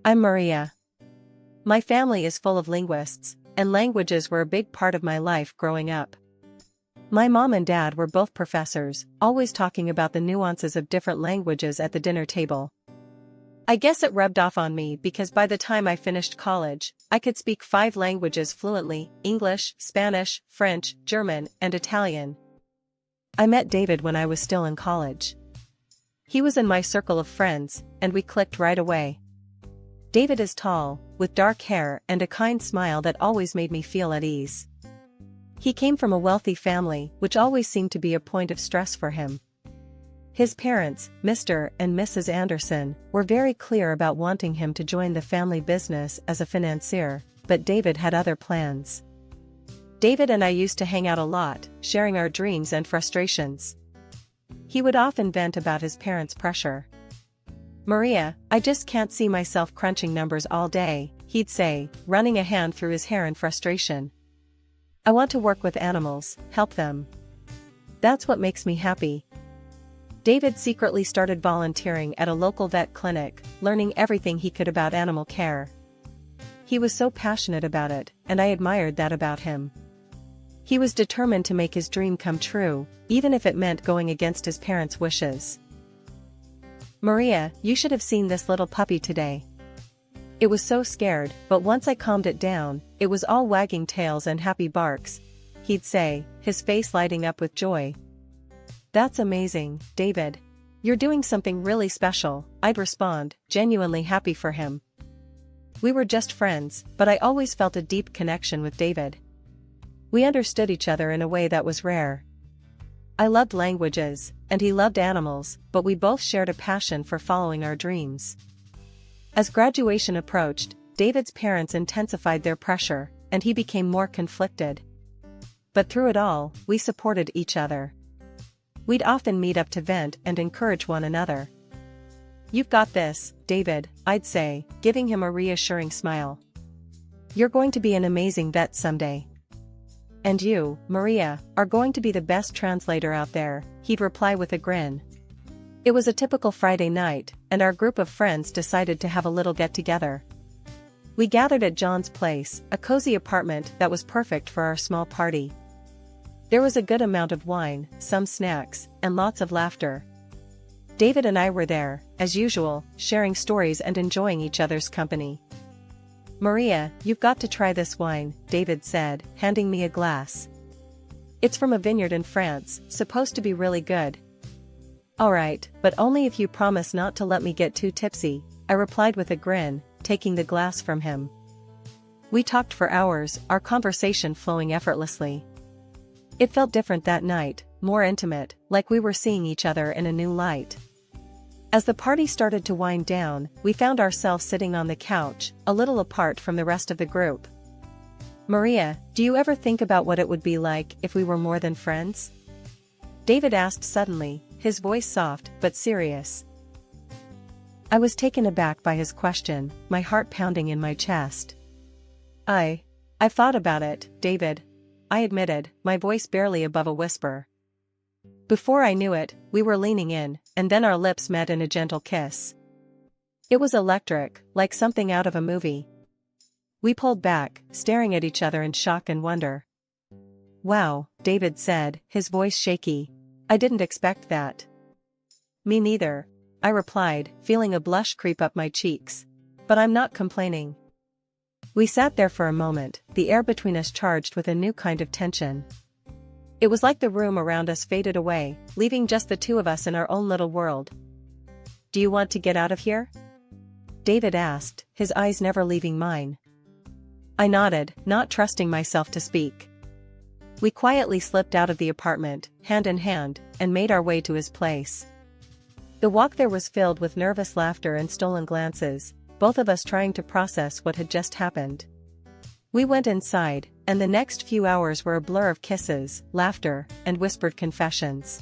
I'm Maria. My family is full of linguists, and languages were a big part of my life growing up. My mom and dad were both professors, always talking about the nuances of different languages at the dinner table. I guess it rubbed off on me because by the time I finished college, I could speak 5 languages fluently: English, Spanish, French, German, and Italian. I met David when I was still in college. He was in my circle of friends, and we clicked right away. David is tall, with dark hair and a kind smile that always made me feel at ease. He came from a wealthy family, which always seemed to be a point of stress for him. His parents, Mr. and Mrs. Anderson, were very clear about wanting him to join the family business as a financier, but David had other plans. David and I used to hang out a lot, sharing our dreams and frustrations. He would often vent about his parents' pressure. "Maria, I just can't see myself crunching numbers all day," he'd say, running a hand through his hair in frustration. "I want to work with animals, help them. That's what makes me happy." David secretly started volunteering at a local vet clinic, learning everything he could about animal care. He was so passionate about it, and I admired that about him. He was determined to make his dream come true, even if it meant going against his parents' wishes. "Maria, you should have seen this little puppy today. It was so scared, but once I calmed it down, it was all wagging tails and happy barks," he'd say, his face lighting up with joy. "That's amazing, David. You're doing something really special," I'd respond, genuinely happy for him. We were just friends, but I always felt a deep connection with David. We understood each other in a way that was rare. I loved languages, and he loved animals, but we both shared a passion for following our dreams. As graduation approached, David's parents intensified their pressure, and he became more conflicted. But through it all, we supported each other. We'd often meet up to vent and encourage one another. "You've got this, David," I'd say, giving him a reassuring smile. "You're going to be an amazing vet someday. And you, Maria, are going to be the best translator out there," he'd reply with a grin. It was a typical Friday night, and our group of friends decided to have a little get-together. We gathered at John's place, a cozy apartment that was perfect for our small party. There was a good amount of wine, some snacks, and lots of laughter. David and I were there, as usual, sharing stories and enjoying each other's company. "Maria, you've got to try this wine," David said, handing me a glass. "It's from a vineyard in France, supposed to be really good." "All right, but only if you promise not to let me get too tipsy," I replied with a grin, taking the glass from him. We talked for hours, our conversation flowing effortlessly. It felt different that night, more intimate, like we were seeing each other in a new light. As the party started to wind down, we found ourselves sitting on the couch, a little apart from the rest of the group. "Maria, do you ever think about what it would be like if we were more than friends?" David asked suddenly, his voice soft but serious. I was taken aback by his question, my heart pounding in my chest. I've thought about it, David," I admitted, my voice barely above a whisper. Before I knew it, we were leaning in, and then our lips met in a gentle kiss. It was electric, like something out of a movie. We pulled back, staring at each other in shock and wonder. "Wow," David said, his voice shaky. "I didn't expect that." "Me neither," I replied, feeling a blush creep up my cheeks. "But I'm not complaining." We sat there for a moment, the air between us charged with a new kind of tension. It was like the room around us faded away, leaving just the two of us in our own little world. "Do you want to get out of here?" David asked, his eyes never leaving mine. I nodded, not trusting myself to speak. We quietly slipped out of the apartment, hand in hand, and made our way to his place. The walk there was filled with nervous laughter and stolen glances, both of us trying to process what had just happened. We went inside, and the next few hours were a blur of kisses, laughter, and whispered confessions.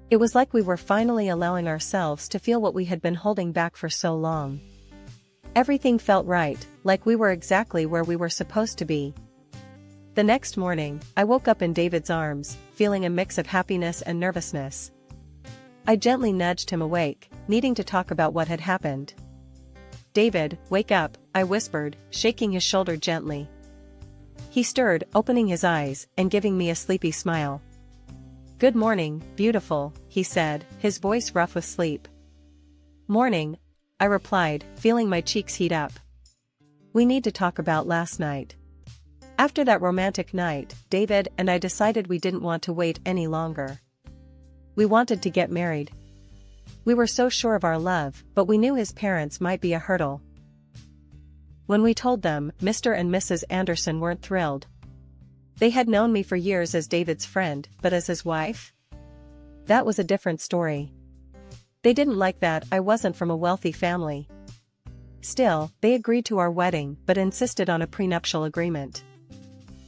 It was like we were finally allowing ourselves to feel what we had been holding back for so long. Everything felt right, like we were exactly where we were supposed to be. The next morning, I woke up in David's arms, feeling a mix of happiness and nervousness. I gently nudged him awake, needing to talk about what had happened. "David, wake up," I whispered, shaking his shoulder gently. He stirred, opening his eyes and giving me a sleepy smile. "Good morning, beautiful," he said, his voice rough with sleep. "Morning," I replied, feeling my cheeks heat up. "We need to talk about last night." After that romantic night, David and I decided we didn't want to wait any longer. We wanted to get married. We were so sure of our love, but we knew his parents might be a hurdle. When we told them, Mr. and Mrs. Anderson weren't thrilled. They had known me for years as David's friend, but as his wife? That was a different story. They didn't like that I wasn't from a wealthy family. Still, they agreed to our wedding but insisted on a prenuptial agreement.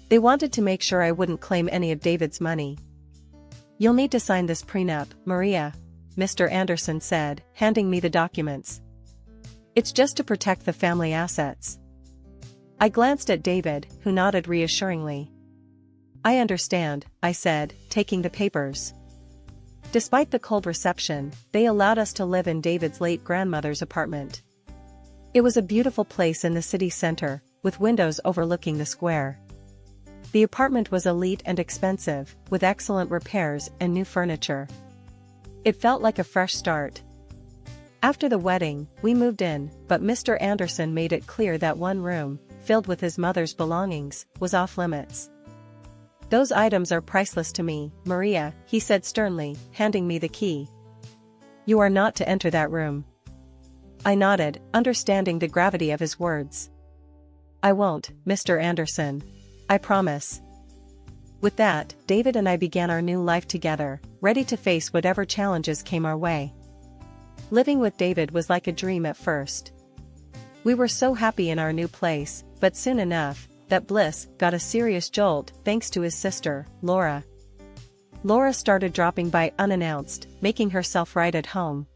They wanted to make sure I wouldn't claim any of David's money. "You'll need to sign this prenup, Maria," Mr. Anderson said, handing me the documents. "It's just to protect the family assets." I glanced at David, who nodded reassuringly. "I understand," I said, taking the papers. Despite the cold reception, they allowed us to live in David's late grandmother's apartment. It was a beautiful place in the city center, with windows overlooking the square. The apartment was elite and expensive, with excellent repairs and new furniture. It felt like a fresh start. After the wedding, we moved in, but Mr. Anderson made it clear that one room, filled with his mother's belongings, was off limits. "Those items are priceless to me, Maria," he said sternly, handing me the key. "You are not to enter that room." I nodded, understanding the gravity of his words. "I won't, Mr. Anderson. I promise." With that, David and I began our new life together, ready to face whatever challenges came our way. Living with David was like a dream at first. We were so happy in our new place, but soon enough, that bliss got a serious jolt thanks to his sister, Laura. Laura started dropping by unannounced, making herself right at home.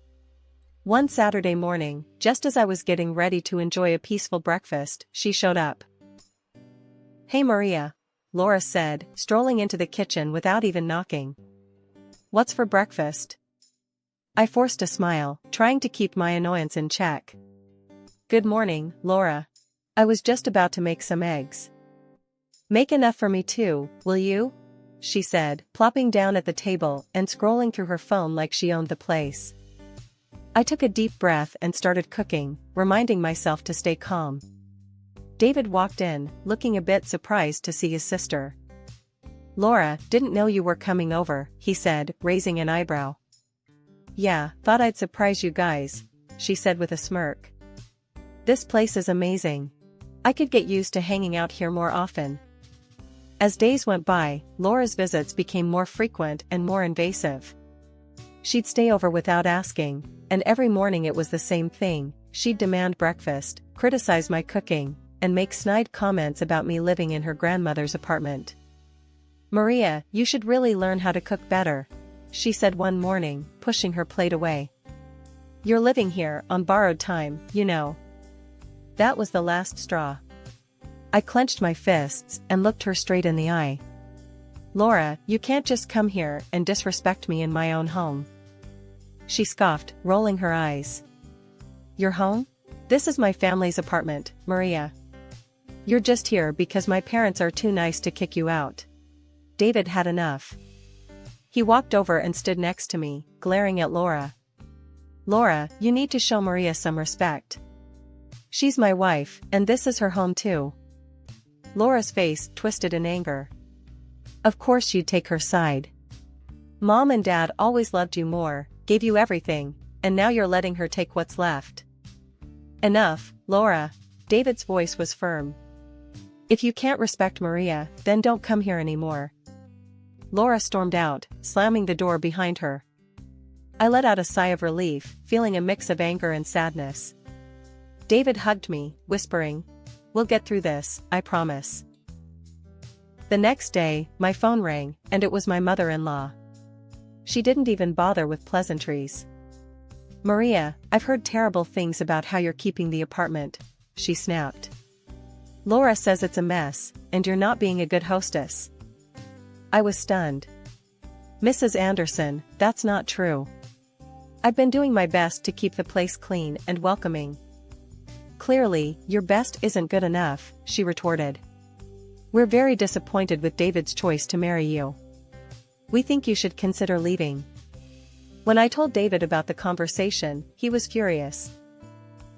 One Saturday morning, just as I was getting ready to enjoy a peaceful breakfast, she showed up. "Hey Maria," Laura said, strolling into the kitchen without even knocking. "What's for breakfast?" I forced a smile, trying to keep my annoyance in check. "Good morning, Laura. I was just about to make some eggs." "Make enough for me too, will you?" she said, plopping down at the table and scrolling through her phone like she owned the place. I took a deep breath and started cooking, reminding myself to stay calm. David walked in, looking a bit surprised to see his sister. "Laura, didn't know you were coming over," he said, raising an eyebrow. "Yeah, thought I'd surprise you guys," she said with a smirk. "This place is amazing. I could get used to hanging out here more often." As days went by, Laura's visits became more frequent and more invasive. She'd stay over without asking, and every morning it was the same thing. She'd demand breakfast, criticize my cooking, and make snide comments about me living in her grandmother's apartment. "Maria, you should really learn how to cook better," she said one morning, pushing her plate away. "You're living here on borrowed time, you know." That was the last straw. I clenched my fists and looked her straight in the eye. "Laura, you can't just come here and disrespect me in my own home." She scoffed, rolling her eyes. "Your home? This is my family's apartment, Maria. You're just here because my parents are too nice to kick you out." David had enough. He walked over and stood next to me, glaring at Laura. "Laura, you need to show Maria some respect. She's my wife, and this is her home too." Laura's face twisted in anger. Of course you'd take her side. Mom and Dad always loved you more, gave you everything, and now you're letting her take what's left. "Enough, Laura." David's voice was firm. "If you can't respect Maria, then don't come here anymore." Laura stormed out, slamming the door behind her. I let out a sigh of relief, feeling a mix of anger and sadness. David hugged me, whispering, "We'll get through this, I promise." The next day, my phone rang, and it was my mother-in-law. She didn't even bother with pleasantries. "Maria, I've heard terrible things about how you're keeping the apartment," she snapped. "Laura says it's a mess, and you're not being a good hostess." I was stunned. "Mrs. Anderson, that's not true. I've been doing my best to keep the place clean and welcoming." Clearly, your best isn't good enough, she retorted. We're very disappointed with David's choice to marry you. We think you should consider leaving. When I told David about the conversation, he was furious.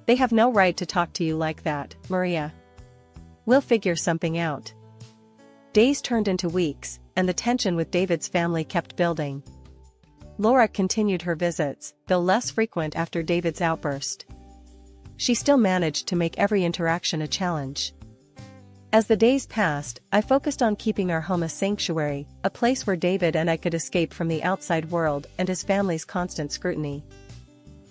They have no right to talk to you like that, Maria. We'll figure something out. Days turned into weeks, and the tension with David's family kept building. Laura continued her visits, though less frequent after David's outburst. She still managed to make every interaction a challenge. As the days passed, I focused on keeping our home a sanctuary, a place where David and I could escape from the outside world and his family's constant scrutiny.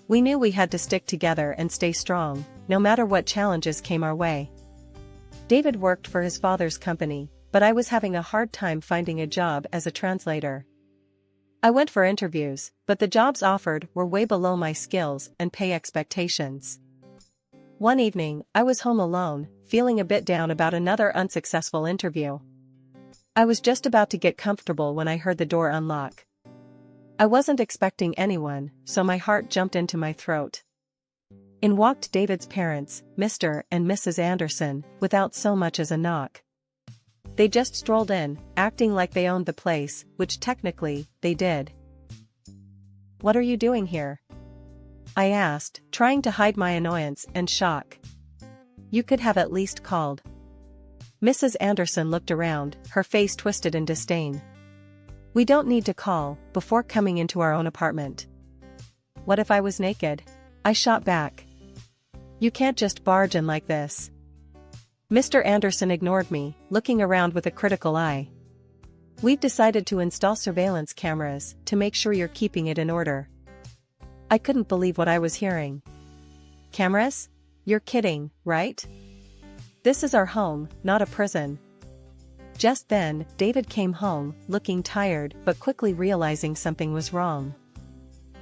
We knew we had to stick together and stay strong, no matter what challenges came our way. David worked for his father's company, but I was having a hard time finding a job as a translator. I went for interviews, but the jobs offered were way below my skills and pay expectations. One evening, I was home alone, feeling a bit down about another unsuccessful interview. I was just about to get comfortable when I heard the door unlock. I wasn't expecting anyone, so my heart jumped into my throat. In walked David's parents, Mr. and Mrs. Anderson, without so much as a knock. They just strolled in, acting like they owned the place, which technically, they did. "What are you doing here?" I asked, trying to hide my annoyance and shock. "You could have at least called." Mrs. Anderson looked around, her face twisted in disdain. "We don't need to call, before coming into our own apartment." "What if I was naked?" I shot back. "You can't just barge in like this." Mr. Anderson ignored me, looking around with a critical eye. "We've decided to install surveillance cameras to make sure you're keeping it in order." I couldn't believe what I was hearing. "Cameras? You're kidding, right? This is our home, not a prison." Just then, David came home, looking tired but quickly realizing something was wrong.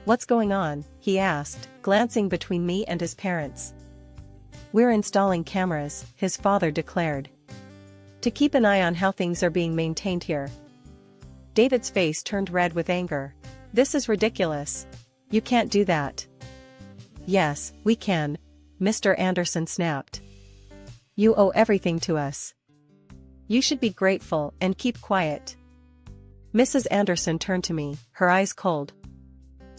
"What's going on?" he asked, glancing between me and his parents. "We're installing cameras," his father declared. "To keep an eye on how things are being maintained here." David's face turned red with anger. "This is ridiculous. You can't do that." "Yes, we can," Mr. Anderson snapped. "You owe everything to us. You should be grateful and keep quiet." Mrs. Anderson turned to me, her eyes cold.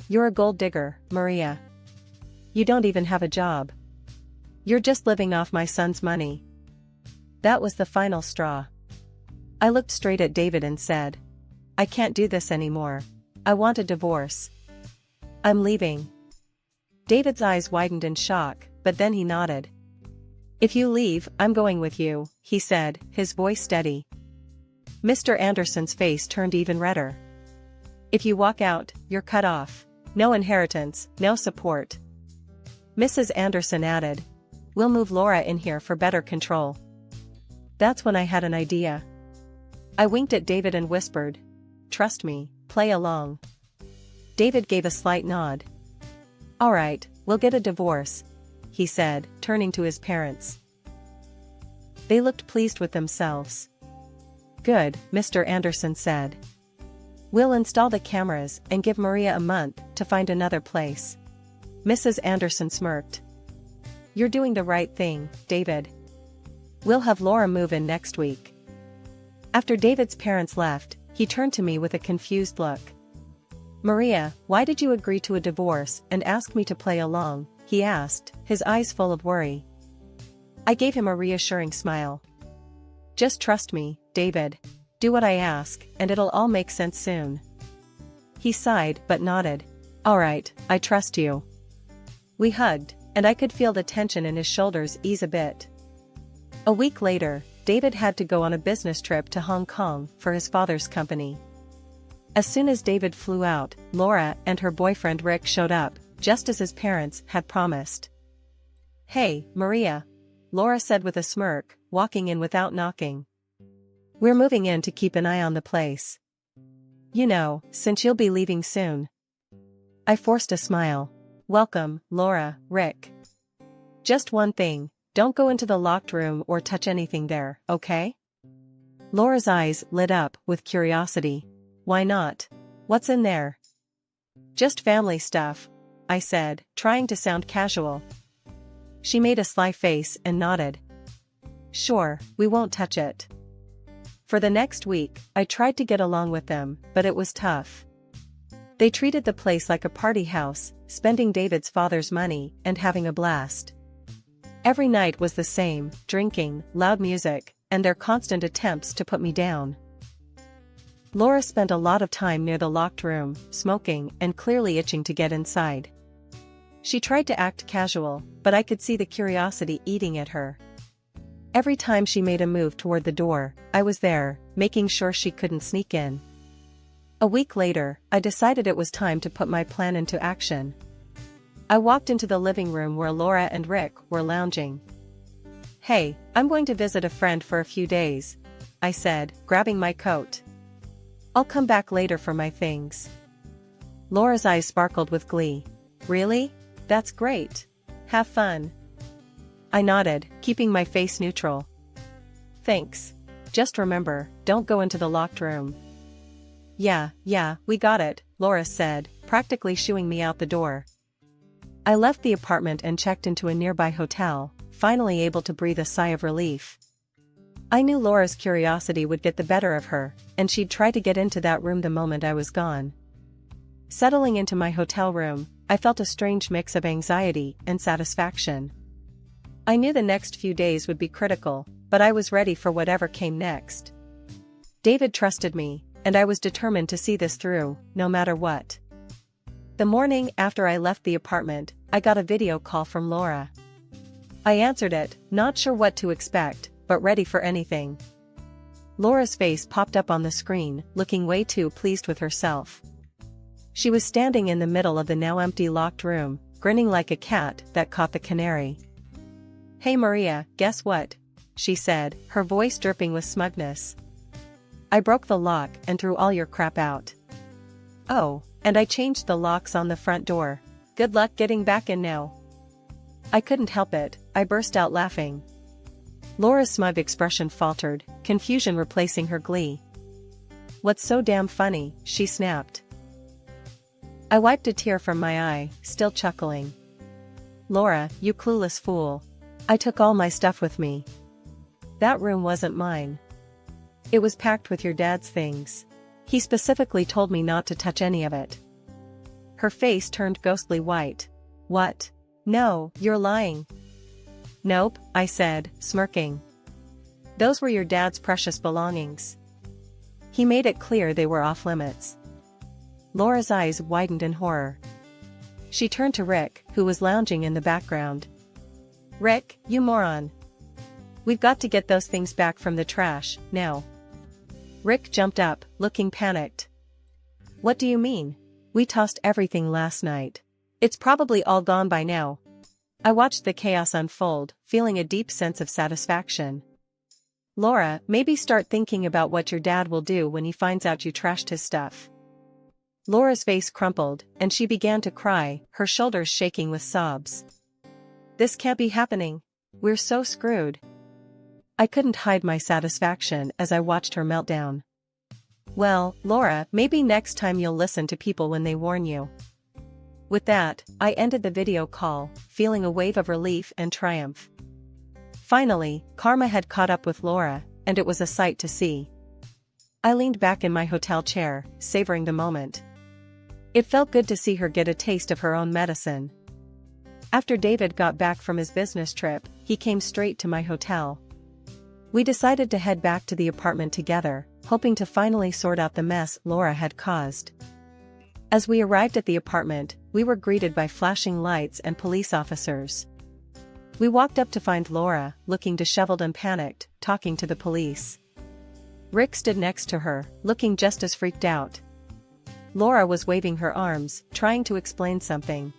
"You're a gold digger, Maria. You don't even have a job. You're just living off my son's money." That was the final straw. I looked straight at David and said, "I can't do this anymore. I want a divorce. I'm leaving." David's eyes widened in shock, but then he nodded. "If you leave, I'm going with you," he said, his voice steady. Mr. Anderson's face turned even redder. "If you walk out, you're cut off. No inheritance, no support." Mrs. Anderson added, "We'll move Laura in here for better control." That's when I had an idea. I winked at David and whispered, "Trust me, play along." David gave a slight nod. "All right, we'll get a divorce," he said, turning to his parents. They looked pleased with themselves. "Good," Mr. Anderson said. "We'll install the cameras and give Maria a month to find another place." Mrs. Anderson smirked. "You're doing the right thing, David. We'll have Laura move in next week." After David's parents left, he turned to me with a confused look. "Maria, why did you agree to a divorce and ask me to play along?" he asked, his eyes full of worry. I gave him a reassuring smile. "Just trust me, David. Do what I ask, and it'll all make sense soon." He sighed but nodded. "All right, I trust you." We hugged, and I could feel the tension in his shoulders ease a bit. A week later, David had to go on a business trip to Hong Kong for his father's company. As soon as David flew out, Laura and her boyfriend Rick showed up, just as his parents had promised. "Hey, Maria," Laura said with a smirk, walking in without knocking. "We're moving in to keep an eye on the place. You know, since you'll be leaving soon." I forced a smile. "Welcome, Laura, Rick. Just one thing, don't go into the locked room or touch anything there, okay?" Laura's eyes lit up with curiosity. "Why not? What's in there?" "Just family stuff," I said, trying to sound casual. She made a sly face and nodded. Sure, we won't touch it. For the next week, I tried to get along with them, but it was tough. They treated the place like a party house, spending David's father's money and having a blast. Every night was the same, drinking, loud music, and their constant attempts to put me down. Laura spent a lot of time near the locked room, smoking and clearly itching to get inside. She tried to act casual, but I could see the curiosity eating at her. Every time she made a move toward the door, I was there, making sure she couldn't sneak in. A week later, I decided it was time to put my plan into action. I walked into the living room where Laura and Rick were lounging. "Hey, I'm going to visit a friend for a few days," I said, grabbing my coat. "I'll come back later for my things." Laura's eyes sparkled with glee. "Really? That's great. Have fun." I nodded, keeping my face neutral. "Thanks. Just remember, don't go into the locked room." Yeah, we got it," Laura said, practically shooing me out the door. I left the apartment and checked into a nearby hotel, finally able to breathe a sigh of relief. I knew Laura's curiosity would get the better of her, and she'd try to get into that room the moment I was gone. Settling into my hotel room, I felt a strange mix of anxiety and satisfaction. I knew the next few days would be critical, but I was ready for whatever came next. David trusted me, and I was determined to see this through, no matter what. The morning after I left the apartment, I got a video call from Laura. I answered it, not sure what to expect, but ready for anything. Laura's face popped up on the screen, looking way too pleased with herself. She was standing in the middle of the now empty locked room, grinning like a cat that caught the canary. "Hey Maria, guess what?" she said, her voice dripping with smugness. "I broke the lock and threw all your crap out. Oh, and I changed the locks on the front door. Good luck getting back in now." I couldn't help it, I burst out laughing. Laura's smug expression faltered, confusion replacing her glee. "What's so damn funny?" she snapped. I wiped a tear from my eye, still chuckling. "Laura, you clueless fool. I took all my stuff with me. That room wasn't mine. It was packed with your dad's things. He specifically told me not to touch any of it." Her face turned ghostly white. "What? No, you're lying." "Nope," I said, smirking. "Those were your dad's precious belongings. He made it clear they were off limits." Laura's eyes widened in horror. She turned to Rick, who was lounging in the background. "Rick, you moron. We've got to get those things back from the trash, now." Rick jumped up, looking panicked. "What do you mean? We tossed everything last night. It's probably all gone by now." I watched the chaos unfold, feeling a deep sense of satisfaction. "Laura, maybe start thinking about what your dad will do when he finds out you trashed his stuff." Laura's face crumpled, and she began to cry, her shoulders shaking with sobs. "This can't be happening. We're so screwed." I couldn't hide my satisfaction as I watched her meltdown. "Well, Laura, maybe next time you'll listen to people when they warn you." With that, I ended the video call, feeling a wave of relief and triumph. Finally, karma had caught up with Laura, and it was a sight to see. I leaned back in my hotel chair, savoring the moment. It felt good to see her get a taste of her own medicine. After David got back from his business trip, he came straight to my hotel. We decided to head back to the apartment together, hoping to finally sort out the mess Laura had caused. As we arrived at the apartment, we were greeted by flashing lights and police officers. We walked up to find Laura, looking disheveled and panicked, talking to the police. Rick stood next to her, looking just as freaked out. Laura was waving her arms, trying to explain something.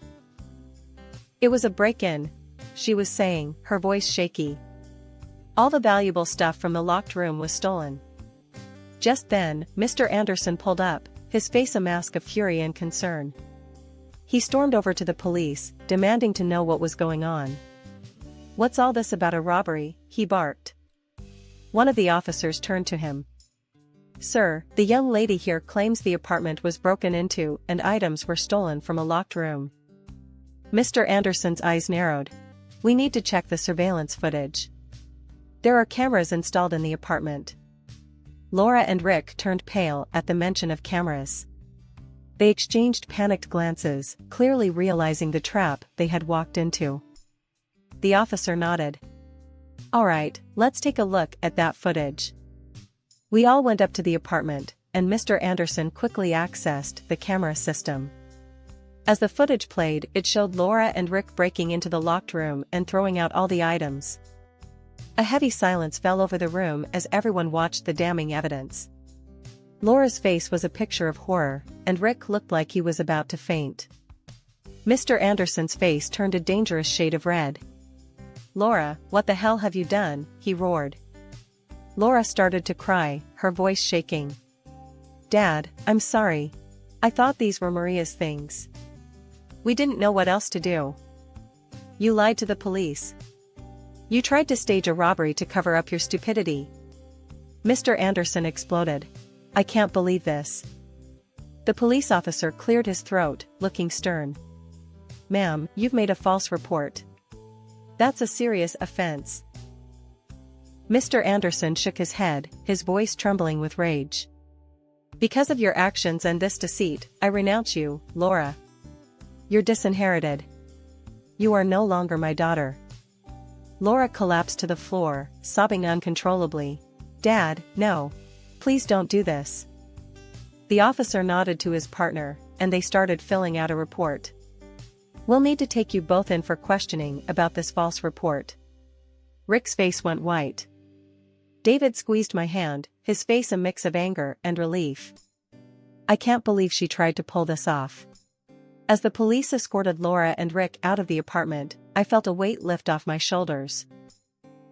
"It was a break-in," she was saying, her voice shaky. "All the valuable stuff from the locked room was stolen." Just then, Mr. Anderson pulled up, his face a mask of fury and concern. He stormed over to the police, demanding to know what was going on. "What's all this about a robbery?" he barked. One of the officers turned to him. "Sir, the young lady here claims the apartment was broken into and items were stolen from a locked room." Mr. Anderson's eyes narrowed. We need to check the surveillance footage. There are cameras installed in the apartment. Laura and Rick turned pale at the mention of cameras. They exchanged panicked glances, clearly realizing the trap they had walked into. The officer nodded. All right, let's take a look at that footage. We all went up to the apartment, and Mr. Anderson quickly accessed the camera system. As the footage played, it showed Laura and Rick breaking into the locked room and throwing out all the items. A heavy silence fell over the room as everyone watched the damning evidence. Laura's face was a picture of horror, and Rick looked like he was about to faint. Mr. Anderson's face turned a dangerous shade of red. Laura, what the hell have you done? He roared. Laura started to cry, her voice shaking. Dad, I'm sorry. I thought these were Maria's things. We didn't know what else to do. You lied to the police. You tried to stage a robbery to cover up your stupidity. Mr. Anderson exploded. I can't believe this. The police officer cleared his throat, looking stern. Ma'am, you've made a false report. That's a serious offense. Mr. Anderson shook his head, his voice trembling with rage. Because of your actions and this deceit, I renounce you, Laura. You're disinherited. You are no longer my daughter. Laura collapsed to the floor, sobbing uncontrollably. Dad, no. Please don't do this. The officer nodded to his partner, and they started filling out a report. We'll need to take you both in for questioning about this false report. Rick's face went white. David squeezed my hand, his face a mix of anger and relief. I can't believe she tried to pull this off. As the police escorted Laura and Rick out of the apartment, I felt a weight lift off my shoulders.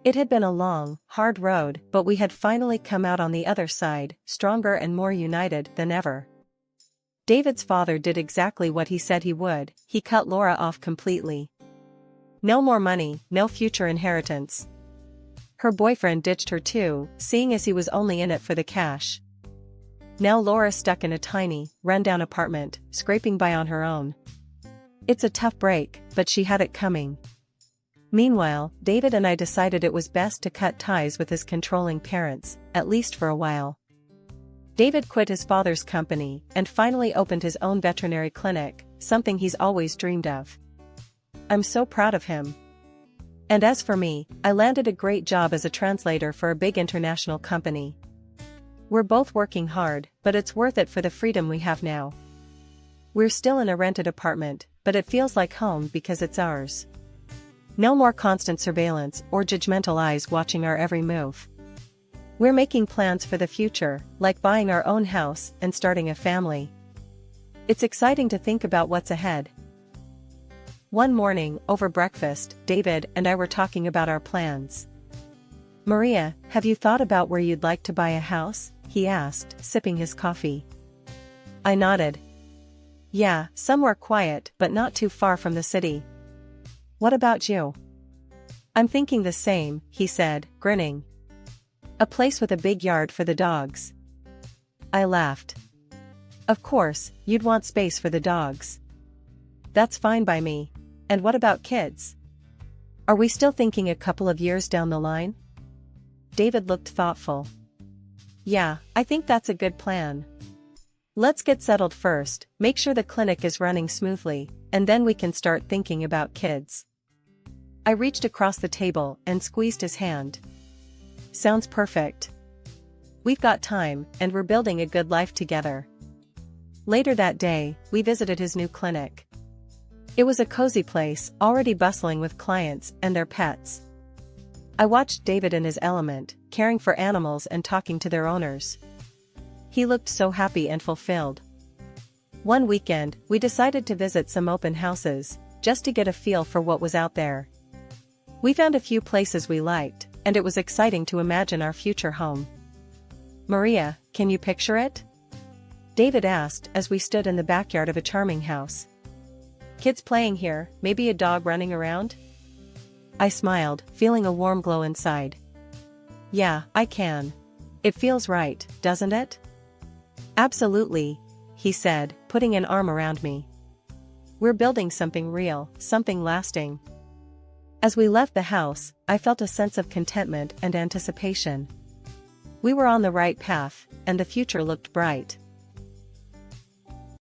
It had been a long, hard road, but we had finally come out on the other side, stronger and more united than ever. David's father did exactly what he said he would. He cut Laura off completely. No more money, no future inheritance. Her boyfriend ditched her too, seeing as he was only in it for the cash. Now Laura stuck in a tiny, run-down apartment, scraping by on her own. It's a tough break, but she had it coming. Meanwhile, David and I decided it was best to cut ties with his controlling parents, at least for a while. David quit his father's company and finally opened his own veterinary clinic, something he's always dreamed of. I'm so proud of him. And as for me, I landed a great job as a translator for a big international company. We're both working hard, but it's worth it for the freedom we have now. We're still in a rented apartment, but it feels like home because it's ours. No more constant surveillance or judgmental eyes watching our every move. We're making plans for the future, like buying our own house and starting a family. It's exciting to think about what's ahead. One morning, over breakfast, David and I were talking about our plans. Maria, have you thought about where you'd like to buy a house? He asked, sipping his coffee. I nodded. Yeah, somewhere quiet but not too far from the city. What about you? I'm thinking the same, he said, grinning. A place with a big yard for the dogs. I laughed. Of course, you'd want space for the dogs. That's fine by me. And what about kids? Are we still thinking a couple of years down the line? David looked thoughtful. Yeah, I think that's a good plan. Let's get settled first, make sure the clinic is running smoothly, and then we can start thinking about kids. I reached across the table and squeezed his hand. Sounds perfect. We've got time, and we're building a good life together. Later that day, we visited his new clinic. It was a cozy place, already bustling with clients and their pets. I watched David in his element, caring for animals and talking to their owners. He looked so happy and fulfilled. One weekend, we decided to visit some open houses, just to get a feel for what was out there. We found a few places we liked, and it was exciting to imagine our future home. Maria, can you picture it? David asked as we stood in the backyard of a charming house. Kids playing here, maybe a dog running around? I smiled, feeling a warm glow inside. Yeah, I can. It feels right, doesn't it? Absolutely, he said, putting an arm around me. We're building something real, something lasting. As we left the house, I felt a sense of contentment and anticipation. We were on the right path, and the future looked bright.